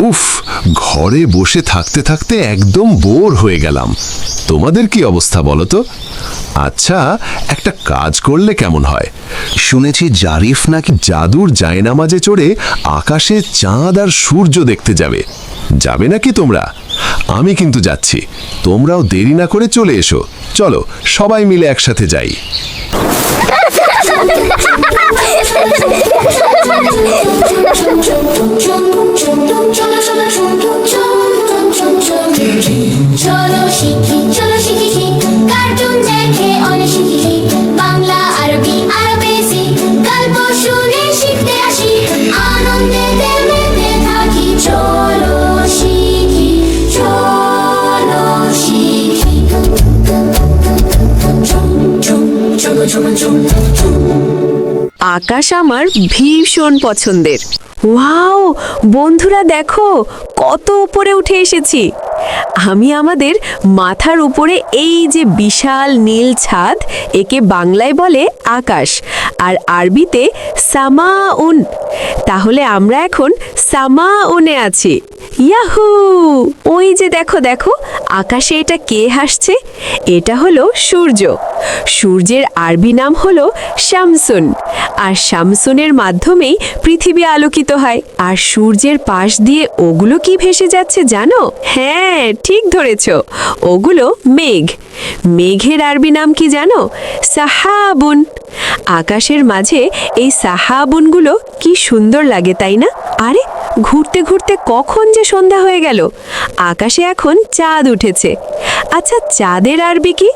উফ, ঘরে বসে থাকতে থাকতে একদম বোর হয়ে গেলাম। তোমাদের কি অবস্থা বলো তো? আচ্ছা, একটা কাজ করলে কেমন হয়? শুনেছি জারিফ নাকি জাদুর জায়নামাজে চড়ে আকাশে চাঁদ আর সূর্য দেখতে যাবে। যাবে নাকি তোমরা? আমি কিন্তু যাচ্ছি, তোমরাও দেরি না করে চলে এসো। চলো সবাই মিলে একসাথে যাই। চলো শিখি কার্টুন দেখে অনেক শিখি বাংলা আরবি আরবেসি গল্প শুনে শিখতে আসি আনন্দে মেতে থাকি চলো শিখি আকাশ আমার ভীষণ পছন্দের। ওয়াও বন্ধুরা, দেখো কত উপরে উঠে এসেছি। আমি আমাদের মাথার উপরে এই যে বিশাল নীল ছাদ, একে বাংলায় বলে আকাশ আর আরবিতে সামাউন। তাহলে আমরা এখন সামাউনে আছি। ইয়াহু! ওই যে দেখো দেখো, আকাশে এটা কে হাসছে? এটা হলো সূর্য। সূর্যের আরবি নাম হলো শামসুন, আর শামসুনের মাধ্যমেই পৃথিবী আলোকিত হয়। আর সূর্যের পাশ দিয়ে ওগুলো কি ভেসে যাচ্ছে জানো? হ্যাঁ, ঠিক ধরেছ, ওগুলো মেঘ। মেঘের আরবি নাম কি জানো? সাহাবুন। আকাশের মাঝে এই সাহাবুনগুলো কি সুন্দর লাগে, তাই না? আরে ঘুরতে ঘুরতে কখন যে সন্ধ্যা হয়ে গেল। আকাশে এখন চাঁদ উঠেছে। আচ্ছা, চাঁদের আরবি কি?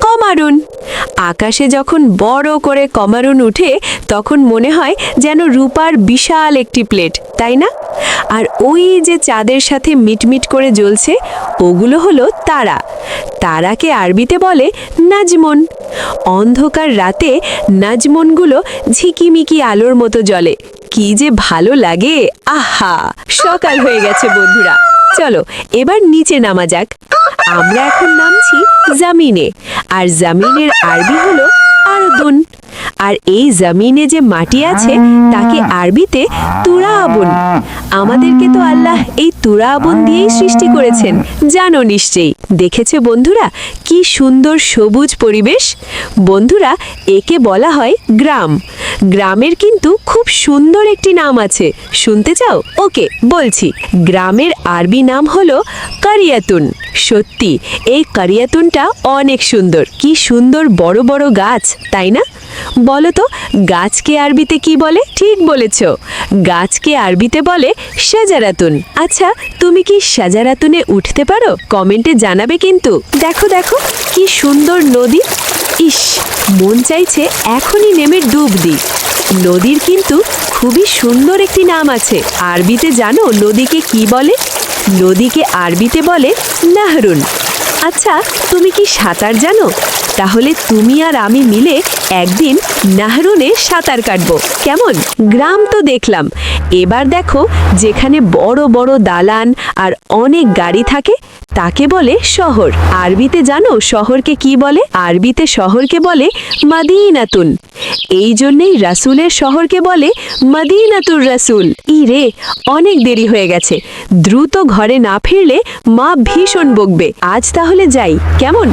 কমারুন। আকাশে যখন বড় করে কমারুন উঠে তখন মনে হয় যেন রূপার বিশাল একটি প্লেট, তাই না? আর ওই যে চাঁদের সাথে মিটমিট করে জ্বলছে, ওগুলো হলো তারা। তারাকে আরবিতে বলে নাজমুন। অন্ধকার রাতে নাজমুনগুলো ঝিকিমিকি আলোর মতো জ্বলে। কি যে ভালো লাগে! আহা, সকাল হয়ে গেছে বন্ধুরা, চলো এবার নিচে নামা যাক। আমরা এখন নামছি জামিনে, আর জামিনের আরবি হলো আরদুন। আর এই জামিনে যে মাটি আছে তাকে আরবিতে তুরাবুন। আমাদেরকে তো আল্লাহ এই তুরাবুন দিয়েই সৃষ্টি করেছেন, জানো নিশ্চয়ই। দেখেছে বন্ধুরা কি সুন্দর সবুজ পরিবেশ? বন্ধুরা, একে বলা হয় গ্রাম। গ্রামের কিন্তু খুব সুন্দর একটি নাম আছে, শুনতে চাও? ওকে, বলছি। গ্রামের আরবি নাম হলো কারিয়াতুন। সত্যি এই কারিয়াতুনটা অনেক সুন্দর। কি সুন্দর বড় বড় গাছ, তাই না? বলো তো, গাছকে আরবিতে কি বলে? ঠিক বলেছ, গাছকে আরবিতে বলে শাজারাতুন। আচ্ছা, তুমি কি শাজারাতুনে উঠতে পারো? কমেন্টে জানাবে কিন্তু। দেখো দেখো কি সুন্দর নদী। ইস, মন চাইছে এখনই নেমে ডুব দিই। নদীর কিন্তু খুবই সুন্দর একটি নাম আছে। আরবিতে জানো নদীকে কি বলে? নদীকে আরবিতে বলে নাহরুন। আচ্ছা, তুমি কি সাঁতার জানো? তাহলে তুমি আর আমি মিলে একদিন নাহরুনে সাঁতার কাটবো, কেমন? গ্রাম তো দেখলাম, এবার দেখো যেখানে বড় বড় দালান আর অনেক গাড়ি থাকে তাকে বলে শহর। আরবিতে জানো শহরকে কি বলে? আরবিতে শহরকে বলে মাদিনাতুন। এই জন্যেই রাসূলের শহরকে বলে মাদিনাতুর রাসূল। ইরে, অনেক দেরি হয়ে গেছে, দ্রুত ঘরে না ফিরলে মা ভীষণ বকবে। আজ তাহলে যাই, কেমন?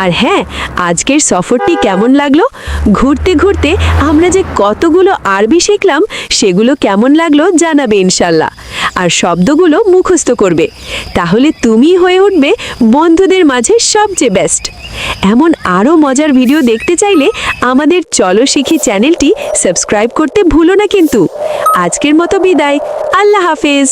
আর হ্যাঁ, আজকের সফরটি কেমন লাগলো? ঘুরতে ঘুরতে আমরা যে কতগুলো আরবি শিখলাম, সেগুলো কেমন লাগলো জানাবে ইনশাল্লাহ। আর শব্দগুলো মুখস্থ করবে, তাহলে তুমি হয়ে উঠবে বন্ধুদের মাঝে সবচেয়ে বেস্ট। এমন আরও মজার ভিডিও দেখতে চাইলে আমাদের চলো শিখি চ্যানেলটি সাবস্ক্রাইব করতে ভুলো না কিন্তু। আজকের মতো বিদায়, আল্লাহ হাফেজ।